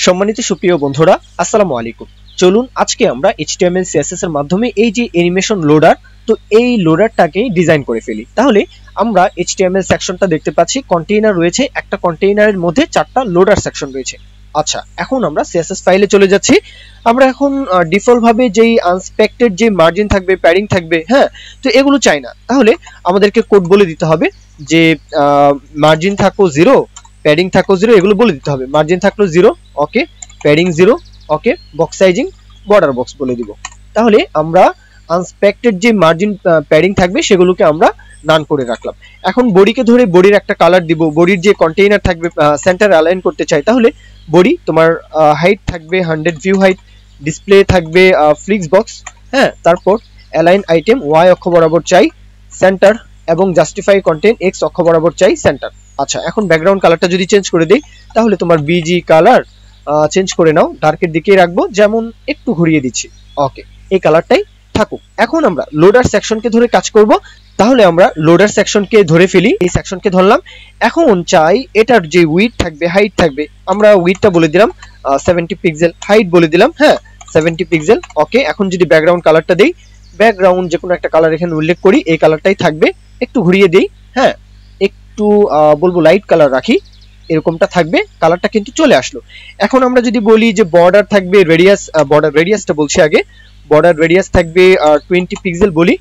সম্মানিত সুপ্রিয় বন্ধুরা, আসসালামু আলাইকুম। চলুন আজকে আমরা HTML CSS এর মাধ্যমে এই যে অ্যানিমেশন লোডার, তো এই লোডারটাকে ডিজাইন করে ফেলি। তাহলে আমরা HTML সেকশনটা দেখতে পাচ্ছি, কন্টেইনার রয়েছে, একটা কন্টেইনারের মধ্যে 4টা লোডার সেকশন রয়েছে। আচ্ছা, এখন আমরা CSS ফাইলে চলে যাচ্ছি। আমরা এখন ডিফল্ট ভাবে যেই আনস্পেক্টেড যে মার্জিন থাকবে, প্যাডিং থাকবে, হ্যাঁ, তো এগুলো চাই না। তাহলে আমাদেরকে কোড বলে দিতে হবে যে মার্জিন থাকো 0, প্যাডিং থাকো 0, এগুলো বলে দিতে হবে। মার্জিন থাকলো 0, ওকে, প্যাডিং 0, ওকে, বক্স সাইজিং বর্ডার বক্স বলে দিব। তাহলে আমরা আনস্পেক্টেড যে মার্জিন প্যাডিং থাকবে সেগুলোকে আমরা নান করে রাখলাম। এখন বডিকে ধরে বডির একটা কালার দিব। বডির যে কন্টেইনার থাকবে সেন্টার অ্যালাইন করতে চাই, তাহলে বডি তোমার হাইট থাকবে 100 ভিউ হাইট, ডিসপ্লে থাকবে ফ্লিক্স বক্স, হ্যাঁ, তারপর অ্যালাইন আইটেম y অক্ষ বরাবর চাই সেন্টার, এবং জাস্টিফাই কন্টেন্ট x অক্ষ বরাবর চাই সেন্টার। আচ্ছা, এখন ব্যাকগ্রাউন্ড কালারটা যদি চেঞ্জ করে দেই, তাহলে তোমার বিজি কালার চেঞ্জ করে নাও, ডার্কের দিকে রাখবো, যেমন একটু ঘুরিয়ে দিচ্ছি, ওকে, এই কালারটাই থাকুক। এখন আমরা লোডার সেকশনকে ধরে কাজ করব। তাহলে আমরা লোডার সেকশনকে ধরে ফেলি, এই সেকশনকে ধরলাম। এখন চাই এটার যে উইডথ থাকবে, হাইট থাকবে, আমরা উইডথটা বলে দিলাম 70 পিক্সেল, হাইট বলে দিলাম, হ্যাঁ, 70 পিক্সেল, ওকে। এখন যদি ব্যাকগ্রাউন্ড কালারটা দেই, ব্যাকগ্রাউন্ড যে কোনো একটা কালার এখানে উল্লেখ করি, এই কালারটাই থাকবে, একটু ঘুরিয়ে দেই, হ্যাঁ, একটু বলবো লাইট কালার রাখি, এরকমটা থাকবে, কালারটা কিন্তু চলে আসলো। এখন আমরা যদি বলি যে বর্ডার থাকবে রেডিয়াস, বর্ডার রেডিয়াসটা বলছি আগে, বর্ডার রেডিয়াস থাকবে 20 পিক্সেল বলি,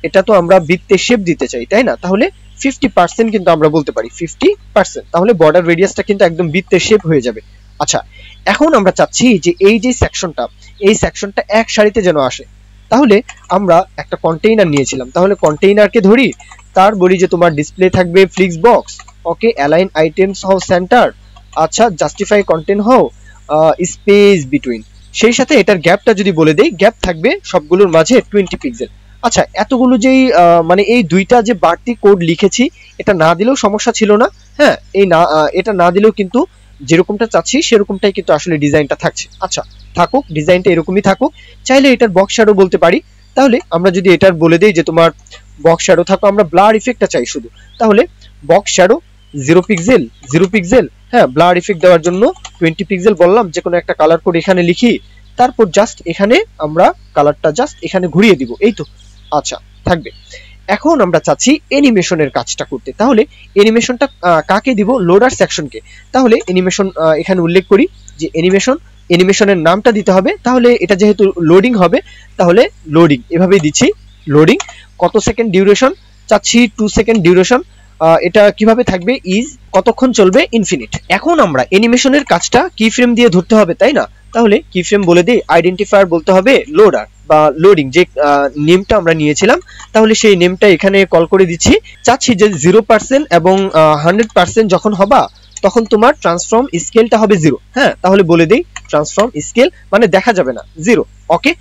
এটা তো আমরা বৃত্তে শেপ দিতে চাই, তাই না? তাহলে 50% কিন্তু আমরা বলতে পারি 50%, তাহলে বর্ডার রেডিয়াসটা কিন্তু একদম বৃত্তে শেপ হয়ে যাবে। আচ্ছা, এখন আমরা চাচ্ছি যে এই যে সেকশনটা, এই সেকশনটা এক সারিতে যেন আসে। তাহলে আমরা একটা কন্টেইনার নিয়েছিলাম, তাহলে কন্টেইনারকে ধরি, তার বলি যে তোমার ডিসপ্লে থাকবে ফ্লিক্স বক্স, ওকে, অ্যালাইন আইটেমস হও সেন্টার, আচ্ছা, জাস্টিফাই কন্টেন্ট হও স্পেস বিটুইন, সেই সাথে এটার গ্যাপটা যদি বলে দেই, গ্যাপ থাকবে সবগুলোর মাঝে 20 পিক্সেল। আচ্ছা, এতগুলো যেই মানে এই দুইটা যে বাড়তি কোড লিখেছি, এটা না দিলেও সমস্যা ছিল না, হ্যাঁ, এই না এটা না দিলেও কিন্তু যেরকমটা চাচ্ছি সেরকমটাই কিন্তু আসলে ডিজাইনটা থাকছে। আচ্ছা, থাকুক, ডিজাইনটা এরকমই থাকুক। চাইলে এটার বক্স শ্যাডো বলতে পারি। তাহলে আমরা যদি এটার বলে দেই যে তোমার বক্স শ্যাডো থাকো, আমরা ব্লার ইফেক্টটা চাই শুধু, তাহলে বক্স শ্যাডো 0 পিক্সেল, 0 পিক্সেল, হ্যাঁ, ব্লার ইফেক্ট দেওয়ার জন্য 20 পিক্সেল বললাম, যে কোনো একটা কালার কোড এখানে লিখি, তারপর জাস্ট এখানে আমরা কালারটা জাস্ট এখানে ঘুরিয়ে দিব, এই তো। আচ্ছা, থাকবে। এখন আমরা চাচ্ছি অ্যানিমেশনের কাজটা করতে, তাহলে অ্যানিমেশনটা কাকে দিব? লোডার সেকশনকে। তাহলে অ্যানিমেশন এখানে উল্লেখ করি যে অ্যানিমেশনের নামটা দিতে হবে। তাহলে এটা যেহেতু লোডিং হবে, তাহলে লোডিং এভাবেই দিচ্ছি, লোডিং। কত সেকেন্ড ডিউরেশন চাচ্ছি? 2 সেকেন্ড ডিউরেশন। এটা কিভাবে থাকবে? ইজ, কতক্ষণ চলবে? ইনফিনিট। এখন আমরা অ্যানিমেশনের কাজটা কি ফ্রেম দিয়ে ধরতে হবে, তাই না? তাহলে কি ফ্রেম বলে দেই, আইডেন্টিফায়ার বলতে হবে লোডার বা লোডিং, যে নেমটা আমরা নিয়েছিলাম, তাহলে সেই নেমটা এখানে কল করে দিচ্ছি। চাচ্ছি যে 0% এবং 100% যখন হবা, তখন তোমার ট্রান্সফর্ম স্কেলটা হবে 0, হ্যাঁ, তাহলে বলে দেই ট্রান্সফর্ম স্কেল, মানে দেখা যাবে না, 0, ওকে।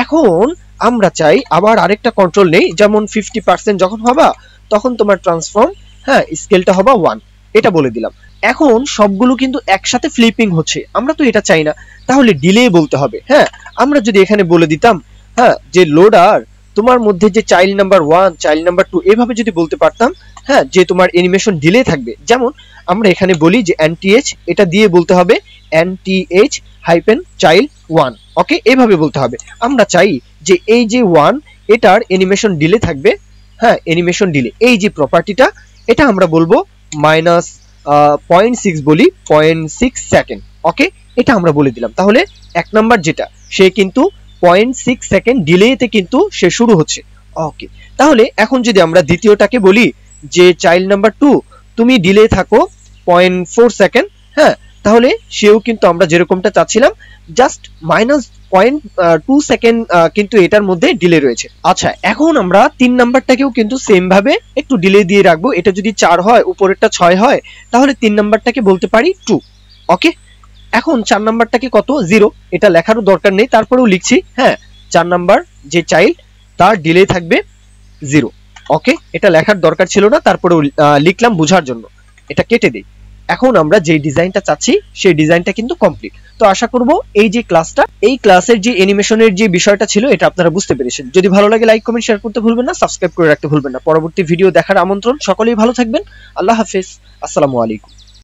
এখন আমরা চাই আবার আরেকটা কন্ট্রোল নেই, যেমন 50% যখন হবা, তখন তোমার ট্রান্সফর্ম, হ্যাঁ, স্কেলটা হবা 1, এটা বলে দিলাম। এখন সবগুলো কিন্তু একসাথে ফ্লিপিং হচ্ছে, আমরা তো এটা চাই না, তাহলে ডিলে বলতে হবে, হ্যাঁ। আমরা যদি এখানে বলে দিতাম, হ্যাঁ, যে লোডার তোমার মধ্যে যে চাইল্ড নাম্বার 1, চাইল্ড নাম্বার 2, এভাবে যদি বলতে পারতাম, হ্যাঁ, যে তোমার অ্যানিমেশন ডিলে থাকবে, যেমন আমরা এখানে বলি যে NTH, এটা দিয়ে বলতে হবে NTH-child 1, ওকে, এভাবে বলতে হবে। আমরা চাই যে এই যে 1, এটার অ্যানিমেশন ডিলে থাকবে, হ্যাঁ, অ্যানিমেশন ডিলে, এই যে প্রপার্টিটা, এটা আমরা বলবো -0.6 বলি, 0.6 সেকেন্ড, ওকে, এটা আমরা বলে দিলাম। তাহলে এক নাম্বার যেটা, সে কিন্তু 0.6 সেকেন্ড ডিলেতে কিন্তু সে শুরু হচ্ছে, ওকে। তাহলে এখন যদি আমরা দ্বিতীয়টাকে বলি যে চাইল্ড নাম্বার 2, তুমি ডিলে থাকো 0.4 সেকেন্ড, হ্যাঁ, তাহলে সেও কিন্তু আমরা যেরকমটা চাচ্ছিলাম, জাস্ট -0.2 সেকেন্ড কিন্তু এটার মধ্যে ডিলে রয়েছে। আচ্ছা, এখন আমরা 3 নাম্বারটাকেও কিন্তু সেম ভাবে একটু ডিলে দিয়ে রাখবো। এটা যদি 4 হয়, উপরেরটা 6 হয়, তাহলে 3 নাম্বারটাকে বলতে পারি 2, ওকে। এখন 4 নাম্বারটাকে কত? 0, এটা লেখারও দরকার নেই, তারপরেও লিখছি, হ্যাঁ, 4 নাম্বার যে চাইল্ড, তার ডিলে থাকবে 0, ওকে, এটা লেখার দরকার ছিল না, তারপরেও লিখলাম বোঝার জন্য, এটা কেটে দেই। এখন আমরা যে ডিজাইনটা চাচ্ছি, সেই ডিজাইনটা কিন্তু কমপ্লিট। তো আশা করব এই যে ক্লাসটা, এই ক্লাসের যে অ্যানিমেশনের যে বিষয়টা ছিল, এটা আপনারা বুঝতে পেরেছেন। যদি ভালো লাগে লাইক, কমেন্ট, শেয়ার করতে ভুলবেন না, সাবস্ক্রাইব করে রাখতে ভুলবেন না। পরবর্তী ভিডিও দেখার আমন্ত্রণ। সকলেই ভালো থাকবেন, আল্লাহ হাফেজ, আসসালামু আলাইকুম।